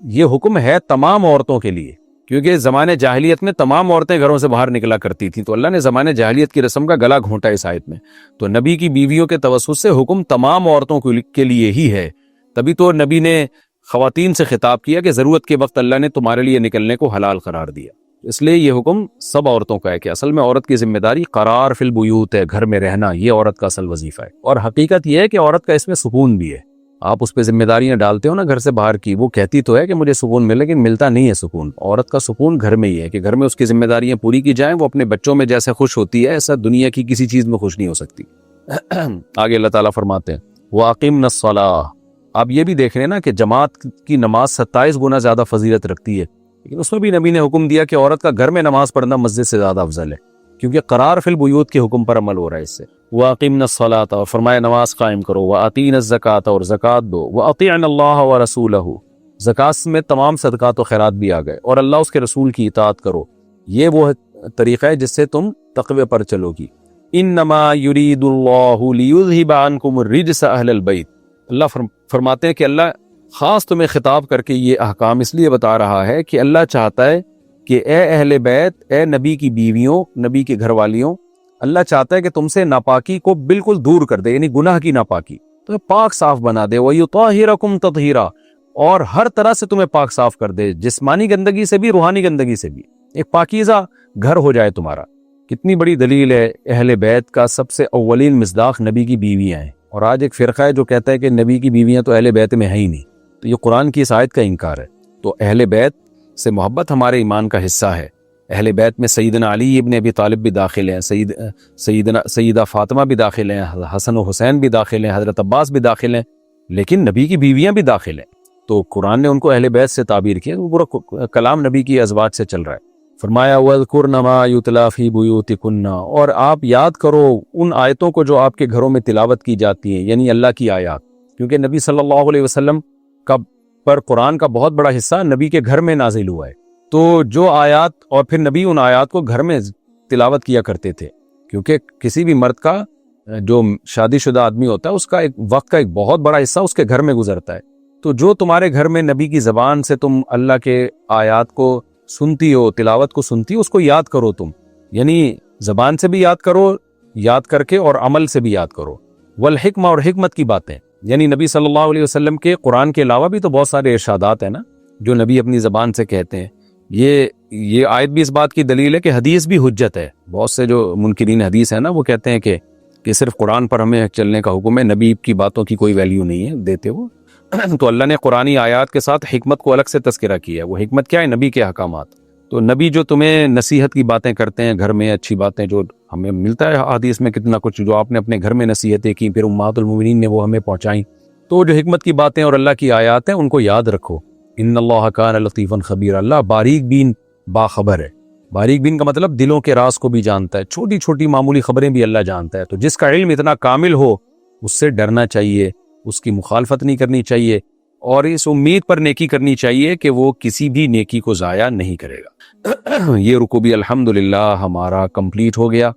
یہ حکم ہے تمام عورتوں کے لیے، کیونکہ زمانے جاہلیت میں تمام عورتیں گھروں سے باہر نکلا کرتی تھیں، تو اللہ نے زمانے جاہلیت کی رسم کا گلا گھونٹا اس آیت میں، تو نبی کی بیویوں کے توسط سے حکم تمام عورتوں کے لیے ہی ہے، تبھی تو نبی نے خواتین سے خطاب کیا کہ ضرورت کے وقت اللہ نے تمہارے لیے نکلنے کو حلال قرار دیا، اس لیے یہ حکم سب عورتوں کا ہے کہ اصل میں عورت کی ذمہ داری قرار فی البیوت ہے، گھر میں رہنا، یہ عورت کا اصل وظیفہ ہے، اور حقیقت یہ ہے کہ عورت کا اس میں سکون بھی ہے، آپ اس پہ ذمہ داریاں ڈالتے ہو نا گھر سے باہر کی، وہ کہتی تو ہے کہ مجھے سکون ملے، لیکن ملتا نہیں ہے سکون، عورت کا سکون گھر میں ہی ہے کہ گھر میں اس کی ذمہ داریاں پوری کی جائیں، وہ اپنے بچوں میں جیسے خوش ہوتی ہے ایسا دنیا کی کسی چیز میں خوش نہیں ہو سکتی۔ آگے اللہ تعالیٰ فرماتے ہیں وَأَقِمْنَ الصَّلَاةَ، آپ یہ بھی دیکھ رہے ہیں نا کہ جماعت کی نماز 27 گنا زیادہ فضیلت رکھتی ہے، لیکن اس میں بھی نبی نے حکم دیا کہ عورت کا گھر میں نماز پڑھنا مسجد سے زیادہ افضل ہے، کیونکہ قرار فی البیوت کے حکم پر عمل ہو رہا ہے اس سے۔ وَأَقِمْنَ الصَّلَاةَ، اور فرمایا نماز قائم کرو، وَأَطِيعْنَ الزَّكَاةَ، اور زکوٰۃ دو، وَأَطِيعْنَ اللَّهَ وَرَسُولَهُ، زکوٰۃ میں تمام صدقات و خیرات بھی آ گئے، اور اللہ اس کے رسول کی اطاعت کرو، یہ وہ طریقہ ہے جس سے تم تقوی پر چلو گی۔ إِنَّمَا يُرِيدُ اللَّهُ لِيُذْهِبَ عَنْكُمُ الرِّجْسَ أَهْلَ الْبَيْتِ، اللہ فرماتے ہیں کہ اللہ خاص تمہیں خطاب کر کے یہ احکام اس لیے بتا رہا ہے کہ اللہ چاہتا ہے کہ اے اہل بیت، اے نبی کی بیویوں، نبی کے گھر والیوں، اللہ چاہتا ہے کہ تم سے ناپاکی کو بالکل دور کر دے، یعنی گناہ کی ناپاکی، تمہیں پاک صاف بنا دے، وَيُطَهِّرَكُمْ تَطْهِيرًا، اور ہر طرح سے تمہیں پاک صاف کر دے، جسمانی گندگی سے بھی، روحانی گندگی سے بھی، ایک پاکیزہ گھر ہو جائے تمہارا۔ کتنی بڑی دلیل ہے، اہل بیت کا سب سے اولین مصداق نبی کی بیویاں ہیں، اور آج ایک فرقہ ہے جو کہتا ہے کہ نبی کی بیویاں تو اہل بیت میں ہے ہی نہیں، تو یہ قرآن کی اس آیت کا انکار ہے۔ تو اہل بیت سے محبت ہمارے ایمان کا حصہ ہے، اہل بیت میں سیدنا علی ابن ابی طالب بھی داخل ہیں، سیدہ فاطمہ بھی داخل ہیں، حسن و حسین بھی داخل ہیں، حضرت عباس بھی داخل ہیں، لیکن نبی کی بیویاں بھی داخل ہیں، تو قرآن نے ان کو اہل بیت سے تعبیر کیا، وہ پورا کلام نبی کی ازواج سے چل رہا ہے۔ فرمایا وَاذْكُرْنَ مَا يُتْلَى فِي بُيُوتِكُنَّ، اور آپ یاد کرو ان آیتوں کو جو آپ کے گھروں میں تلاوت کی جاتی ہیں، یعنی اللہ کی آیات، کیونکہ نبی صلی اللہ علیہ وسلم کا پر قرآن کا بہت بڑا حصہ نبی کے گھر میں نازل ہوا ہے، تو جو آیات، اور پھر نبی ان آیات کو گھر میں تلاوت کیا کرتے تھے، کیونکہ کسی بھی مرد کا جو شادی شدہ آدمی ہوتا ہے اس کا ایک وقت کا ایک بہت بڑا حصہ اس کے گھر میں گزرتا ہے، تو جو تمہارے گھر میں نبی کی زبان سے تم اللہ کے آیات کو سنتی ہو، تلاوت کو سنتی ہو، اس کو یاد کرو تم، یعنی زبان سے بھی یاد کرو، یاد کر کے، اور عمل سے بھی یاد کرو، والحکمہ، اور حکمت کی باتیں، یعنی نبی صلی اللہ علیہ وسلم کے قرآن کے علاوہ بھی تو بہت سارے ارشادات ہیں نا جو نبی اپنی زبان سے کہتے ہیں، یہ آیت بھی اس بات کی دلیل ہے کہ حدیث بھی حجت ہے۔ بہت سے جو منکرین حدیث ہیں نا وہ کہتے ہیں کہ کہ صرف قرآن پر ہمیں چلنے کا حکم ہے, نبی کی باتوں کی کوئی ویلیو نہیں ہے دیتے وہ. تو اللہ نے قرآنی آیات کے ساتھ حکمت کو الگ سے تذکرہ کیا ہے. وہ حکمت کیا ہے؟ نبی کے احکامات. تو نبی جو تمہیں نصیحت کی باتیں کرتے ہیں گھر میں, اچھی باتیں جو ہمیں ملتا ہے حدیث میں کتنا کچھ, جو آپ نے اپنے گھر میں نصیحتیں کی پھر امہات المومنین نے وہ ہمیں پہنچائیں, تو جو حکمت کی باتیں اور اللہ کی آیات ہیں ان کو یاد رکھو. ان اللہ کان لطیفا خبیر, اللہ باریک بین باخبر ہے. باریک بین کا مطلب دلوں کے راز کو بھی جانتا ہے, چھوٹی چھوٹی معمولی خبریں بھی اللہ جانتا ہے. تو جس کا علم اتنا کامل ہو اس سے ڈرنا چاہیے, اس کی مخالفت نہیں کرنی چاہیے, اور اس امید پر نیکی کرنی چاہیے کہ وہ کسی بھی نیکی کو ضائع نہیں کرے گا. یہ رکوع بھی الحمدللہ ہمارا کمپلیٹ ہو گیا,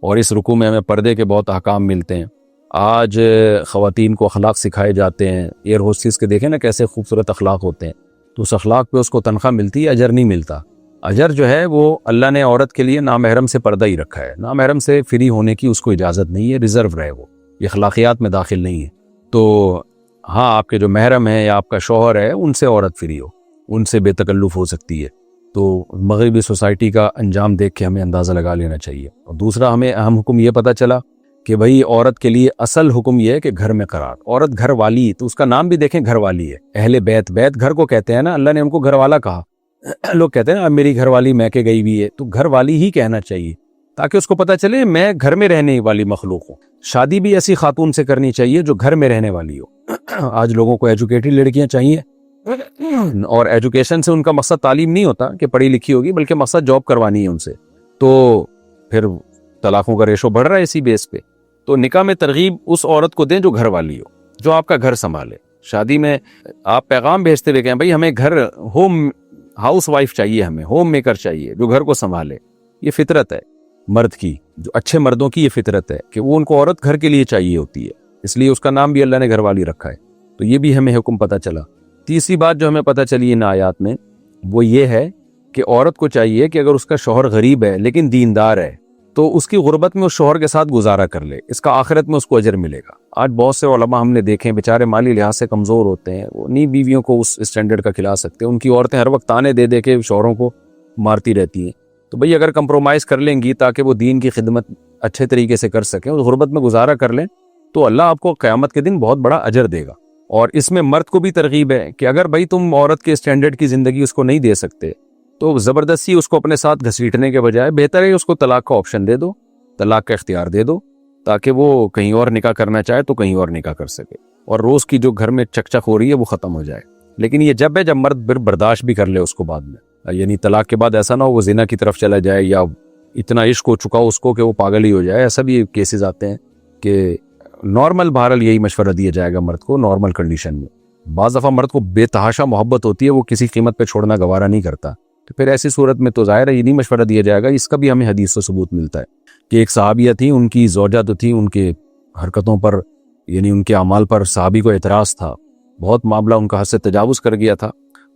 اور اس رکوع میں ہمیں پردے کے بہت احکام ملتے ہیں. آج خواتین کو اخلاق سکھائے جاتے ہیں. ایئر ہوسٹس کے دیکھیں نا کیسے خوبصورت اخلاق ہوتے ہیں, تو اس اخلاق پہ اس کو تنخواہ ملتی ہے, اجر نہیں ملتا. اجر جو ہے وہ اللہ نے عورت کے لیے نامحرم سے پردہ ہی رکھا ہے. نامحرم سے فری ہونے کی اس کو اجازت نہیں ہے, ریزرو رہے, وہ یہ اخلاقیات میں داخل نہیں ہے. تو ہاں آپ کے جو محرم ہیں یا آپ کا شوہر ہے ان سے عورت فری ہو, ان سے بے تکلف ہو سکتی ہے. تو مغربی سوسائٹی کا انجام دیکھ کے ہمیں اندازہ لگا لینا چاہیے. اور دوسرا ہمیں اہم حکم یہ پتہ چلا کہ بھئی عورت کے لیے اصل حکم یہ ہے کہ گھر میں قرار. عورت گھر والی, تو اس کا نام بھی دیکھیں گھر والی ہے. اہل بیت, بیت گھر کو کہتے ہیں نا, اللہ نے ہم کو گھر والا کہا. لوگ کہتے ہیں نا اب میری گھر والی میکے گئی ہوئی ہے, تو گھر والی ہی کہنا چاہیے تاکہ اس کو پتہ چلے میں گھر میں رہنے والی مخلوق ہوں. شادی بھی ایسی خاتون سے کرنی چاہیے جو گھر میں رہنے والی ہو. آج لوگوں کو ایجوکیٹڈ لڑکیاں چاہیے, اور ایجوکیشن سے ان کا مقصد تعلیم نہیں ہوتا کہ پڑھی لکھی ہوگی, بلکہ مقصد جاب کروانی ہے ان سے. تو پھر طلاقوں کا ریشو بڑھ رہا ہے اسی بیس پہ. تو نکاح میں ترغیب اس عورت کو دیں جو گھر والی ہو, جو آپ کا گھر سنبھالے. شادی میں آپ پیغام بھیجتے ہوئے کہیں بھائی ہمیں گھر ہوم ہاؤس وائف چاہیے, ہمیں ہوم میکر چاہیے جو گھر کو سنبھالے. یہ فطرت ہے مرد کی, جو اچھے مردوں کی یہ فطرت ہے کہ وہ ان کو عورت گھر کے لیے چاہیے ہوتی ہے, اس لیے اس کا نام بھی اللہ نے گھر والی رکھا ہے. تو یہ بھی ہمیں حکم پتہ چلا. تیسری بات جو ہمیں پتہ چلی ان آیات میں وہ یہ ہے کہ عورت کو چاہیے کہ اگر اس کا شوہر غریب ہے لیکن دیندار ہے تو اس کی غربت میں اس شوہر کے ساتھ گزارا کر لے, اس کا آخرت میں اس کو اجر ملے گا. آج بہت سے علماء ہم نے دیکھے ہیں بیچارے مالی لحاظ سے کمزور ہوتے ہیں, وہ نہیں بیویوں کو اس اسٹینڈرڈ کا کھلا سکتے. ان کی عورتیں ہر وقت تانے دے دے کے شوہروں کو مارتی رہتی ہیں. تو بھئی اگر کمپرومائز کر لیں گی تاکہ وہ دین کی خدمت اچھے طریقے سے کر سکیں, اس غربت میں گزارا کر لیں, تو اللہ آپ کو قیامت کے دن بہت بڑا اجر دے گا. اور اس میں مرد کو بھی ترغیب ہے کہ اگر بھئی تم عورت کے اسٹینڈرڈ کی زندگی اس کو نہیں دے سکتے تو زبردستی اس کو اپنے ساتھ گھسیٹنے کے بجائے بہتر ہے اس کو طلاق کا آپشن دے دو, طلاق کا اختیار دے دو, تاکہ وہ کہیں اور نکاح کرنا چاہے تو کہیں اور نکاح کر سکے, اور روز کی جو گھر میں چک چک ہو رہی ہے وہ ختم ہو جائے. لیکن یہ جب ہے جب مرد پھر برداشت بھی کر لے اس کو بعد میں, یعنی طلاق کے بعد ایسا نہ ہو وہ زنا کی طرف چلا جائے یا اتنا عشق ہو چکا اس کو کہ وہ پاگل ہی ہو جائے. ایسا بھی کیسز آتے ہیں کہ نارمل, بہرحال یہی مشورہ دیا جائے گا مرد کو نارمل کنڈیشن میں. بعض دفعہ مرد کو بے تحاشا محبت ہوتی ہے, وہ کسی قیمت پہ چھوڑنا گوارا نہیں کرتا, تو پھر ایسی صورت میں تو ظاہر ہے یہ نہیں مشورہ دیا جائے گا. اس کا بھی ہمیں حدیث سے ثبوت ملتا ہے کہ ایک صحابیہ تھی, ان کی زوجہ تو تھی, ان کے حرکتوں پر یعنی ان کے اعمال پر صحابی کو اعتراض تھا, بہت معاملہ ان کا حد سے تجاوز کر گیا تھا.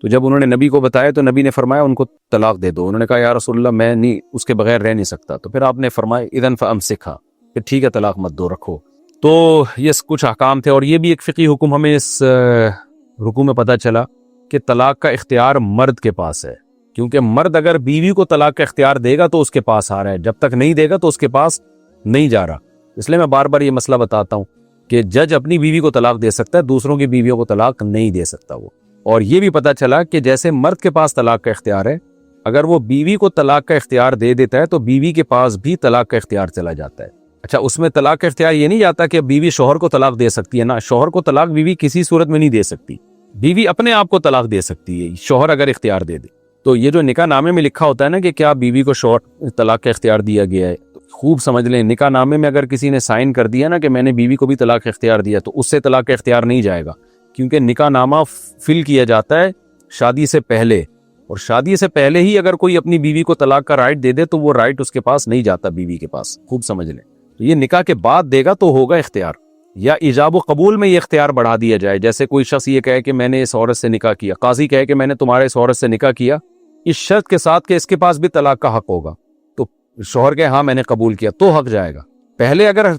تو جب انہوں نے نبی کو بتایا تو نبی نے فرمایا ان کو طلاق دے دو. انہوں نے کہا یا رسول اللہ میں نہیں اس کے بغیر رہ نہیں سکتا. تو پھر آپ نے فرمایا اذن فامسکھا, کہ ٹھیک ہے طلاق مت دو, رکھو. تو یہ کچھ احکام تھے. اور یہ بھی ایک فقہی حکم ہمیں اس رکوع میں پتہ چلا کہ طلاق کا اختیار مرد کے پاس ہے, کیونکہ مرد اگر بیوی کو طلاق کا اختیار دے گا تو اس کے پاس آ رہا ہے, جب تک نہیں دے گا تو اس کے پاس نہیں جا رہا. اس لیے میں بار بار یہ مسئلہ بتاتا ہوں کہ جج اپنی بیوی کو طلاق دے سکتا ہے, دوسروں کی بیویوں کو طلاق نہیں دے سکتا وہ. اور یہ بھی پتہ چلا کہ جیسے مرد کے پاس طلاق کا اختیار ہے, اگر وہ بیوی کو طلاق کا اختیار دے دیتا ہے تو بیوی کے پاس بھی طلاق کا اختیار چلا جاتا ہے. اچھا, اس میں طلاق کا اختیار یہ نہیں جاتا کہ بیوی شوہر کو طلاق دے سکتی ہے, نا, شوہر کو طلاق بیوی کسی صورت میں نہیں دے سکتی. بیوی اپنے آپ کو طلاق دے سکتی ہے شوہر اگر اختیار دے دے. تو یہ جو نکاح نامے میں لکھا ہوتا ہے نا کہ کیا بیوی کو شوہر طلاق کا اختیار دیا گیا ہے, خوب سمجھ لیں نکاح نامے میں اگر کسی نے سائن کر دیا نا کہ میں نے بیوی کو بھی طلاق کا اختیار دیا, تو اس سے طلاق کا اختیار نہیں جائے گا, کیونکہ نکاح نامہ فل کیا جاتا ہے شادی سے پہلے, اور شادی سے پہلے ہی اگر کوئی اپنی بیوی کو طلاق کا رائٹ دے دے تو وہ رائٹ اس کے پاس نہیں جاتا بیوی کے پاس, خوب سمجھ لیں. تو یہ نکاح کے بعد دے گا تو ہوگا اختیار, یا ایجاب و قبول میں یہ اختیار بڑھا دیا جائے. جیسے کوئی شخص یہ کہے کہ میں نے اس عورت سے نکاح کیا, قاضی کہے کہ میں نے تمہارے اس عورت سے نکاح کیا, اس شرط کے ساتھ کہ اس کے پاس بھی طلاق کا حق ہوگا, تو شوہر کہے ہاں میں نے قبول کیا, تو حق جائے گا. پہلے اگر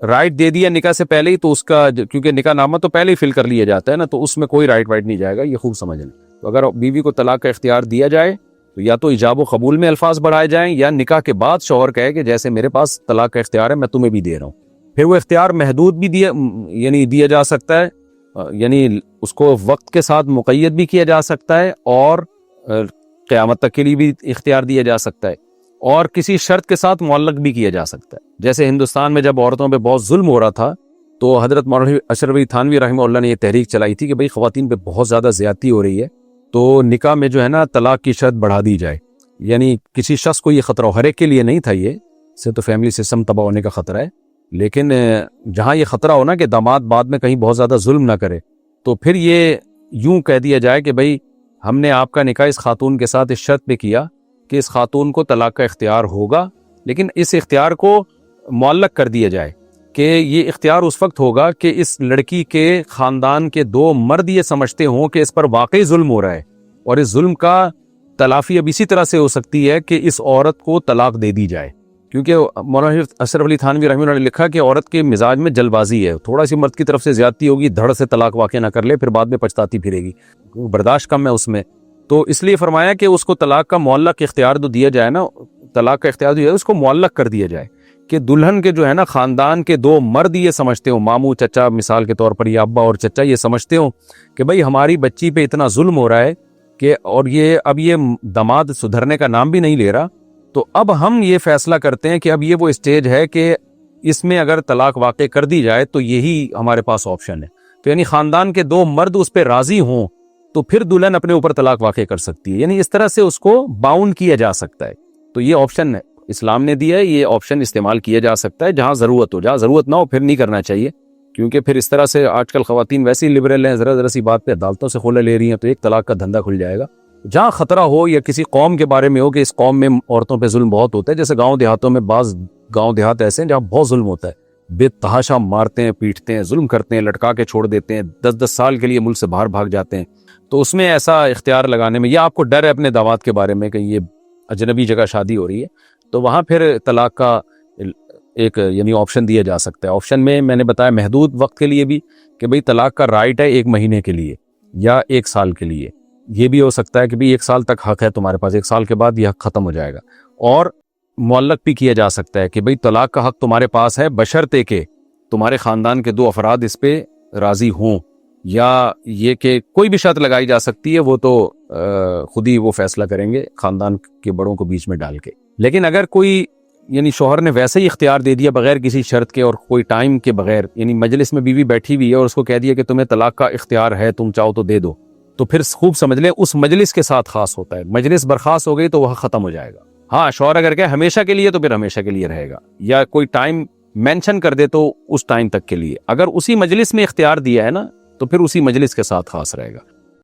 رائٹ دے دیا نکاح سے پہلے ہی تو اس کا, کیونکہ نکاح نامہ تو پہلے ہی فل کر لیا جاتا ہے نا, تو اس میں کوئی رائٹ وائٹ نہیں جائے گا, یہ خوب سمجھ لیں. تو اگر بیوی کو طلاق کا اختیار دیا جائے تو یا تو ایجاب و قبول میں الفاظ بڑھائے جائیں, یا نکاح کے بعد شوہر کہے کہ جیسے میرے پاس طلاق کا اختیار ہے میں تمہیں بھی دے رہا ہوں, پھر وہ اختیار محدود بھی دیا جا سکتا ہے، یعنی اس کو وقت کے ساتھ مقید بھی کیا جا سکتا ہے، اور قیامت تک کے لیے بھی اختیار دیا جا سکتا ہے، اور کسی شرط کے ساتھ معلق بھی کیا جا سکتا ہے۔ جیسے ہندوستان میں جب عورتوں پہ بہت ظلم ہو رہا تھا تو حضرت مولانا اشرف علی تھانوی رحمہ اللہ نے یہ تحریک چلائی تھی کہ بھئی خواتین پہ بہت زیادہ زیادتی ہو رہی ہے، تو نکاح میں جو ہے نا طلاق کی شرط بڑھا دی جائے۔ یعنی کسی شخص کو یہ خطرہ ہو، ہر ایک کے لیے نہیں تھا، یہ سے تو فیملی سسٹم تباہ ہونے کا خطرہ ہے، لیکن جہاں یہ خطرہ ہونا کہ داماد بعد میں کہیں بہت زیادہ ظلم نہ کرے، تو پھر یہ یوں کہہ دیا جائے کہ بھئی ہم نے آپ کا نکاح اس خاتون کے ساتھ اس شرط پہ کیا کہ اس خاتون کو طلاق کا اختیار ہوگا، لیکن اس اختیار کو معلق کر دیا جائے کہ یہ اختیار اس وقت ہوگا کہ اس لڑکی کے خاندان کے 2 مرد یہ سمجھتے ہوں کہ اس پر واقعی ظلم ہو رہا ہے، اور اس ظلم کا تلافی اب اسی طرح سے ہو سکتی ہے کہ اس عورت کو طلاق دے دی جائے۔ کیونکہ مولانا اشرف علی تھانوی رحمہ اللہ نے لکھا کہ عورت کے مزاج میں جلد بازی ہے، تھوڑا سی مرد کی طرف سے زیادتی ہوگی، دھڑ سے طلاق واقع نہ کر لے، پھر بعد میں پچھتاتی پھرے گی، برداشت کم ہے اس میں، تو اس لیے فرمایا کہ اس کو طلاق کا معلق اختیار تو دیا جائے نا، طلاق کا اختیار دیا جائے، اس کو معلق کر دیا جائے کہ دلہن کے جو ہے نا خاندان کے 2 مرد یہ سمجھتے ہوں، ماموں چچا مثال کے طور پر، یا ابا اور چچا یہ سمجھتے ہوں کہ بھئی ہماری بچی پہ اتنا ظلم ہو رہا ہے کہ، اور یہ اب یہ داماد سدھرنے کا نام بھی نہیں لے رہا، تو اب ہم یہ فیصلہ کرتے ہیں کہ اب یہ وہ اسٹیج ہے کہ اس میں اگر طلاق واقع کر دی جائے تو یہی ہمارے پاس آپشن ہے۔ تو یعنی خاندان کے 2 مرد اس پہ راضی ہوں تو پھر دلہن اپنے اوپر طلاق واقع کر سکتی ہے، یعنی اس طرح سے اس کو باؤنڈ کیا جا سکتا ہے۔ تو یہ آپشن ہے اسلام نے دیا ہے، یہ آپشن استعمال کیا جا سکتا ہے جہاں ضرورت ہو، جہاں ضرورت نہ ہو پھر نہیں کرنا چاہیے، کیونکہ پھر اس طرح سے آج کل خواتین ویسے ہی لبرل ہیں، ذرا سی بات پہ عدالتوں سے خلع لے رہی ہیں، تو ایک طلاق کا دھندا کھل جائے گا۔ جہاں خطرہ ہو یا کسی قوم کے بارے میں ہو کہ اس قوم میں عورتوں پہ ظلم بہت ہوتا ہے، جیسے گاؤں دیہاتوں میں، بعض گاؤں دیہات ایسے ہیں جہاں بہت ظلم ہوتا ہے، بے تحاشا مارتے ہیں، پیٹتے ہیں، ظلم کرتے ہیں، لٹکا کے چھوڑ دیتے ہیں، 10 سال کے لیے ملک سے باہر بھاگ جاتے ہیں، تو اس میں ایسا اختیار لگانے میں، یا آپ کو ڈر ہے اپنے دعوات کے بارے میں کہ یہ اجنبی جگہ شادی ہو رہی ہے، تو وہاں پھر طلاق کا ایک یعنی آپشن دیا جا سکتا ہے۔ آپشن میں نے بتایا محدود وقت کے لیے بھی کہ بھئی طلاق کا رائٹ ہے 1 مہینے کے لیے یا 1 سال کے لیے، یہ بھی ہو سکتا ہے کہ بھی 1 سال تک حق ہے تمہارے پاس، 1 سال کے بعد یہ حق ختم ہو جائے گا، اور معلق بھی کیا جا سکتا ہے کہ بھئی طلاق کا حق تمہارے پاس ہے بشرطے کہ تمہارے خاندان کے 2 افراد اس پہ راضی ہوں، یا یہ کہ کوئی بھی شرط لگائی جا سکتی ہے، وہ تو خود ہی وہ فیصلہ کریں گے خاندان کے بڑوں کو بیچ میں ڈال کے۔ لیکن اگر کوئی یعنی شوہر نے ویسے ہی اختیار دے دیا بغیر کسی شرط کے اور کوئی ٹائم کے بغیر، یعنی مجلس میں بیوی بیٹھی ہوئی ہے اور اس کو کہہ دیا کہ تمہیں طلاق کا اختیار ہے، تم چاہو تو دے دو، تو پھر خوب سمجھ لیں اس مجلس کے ساتھ خاص ہوتا ہے، مجلس برخاست ہو گئی تو وہ ختم ہو جائے گا۔ ہاں شوہر اگر کہ ہمیشہ کے لیے تو پھر ہمیشہ کے لیے رہے گا، یا کوئی ٹائم مینشن کر دے تو اس ٹائم تک کے لیے، اگر اسی مجلس میں اختیار دیا ہے نا تو پھر اسی مجلس کے ساتھ خاص رہے گا۔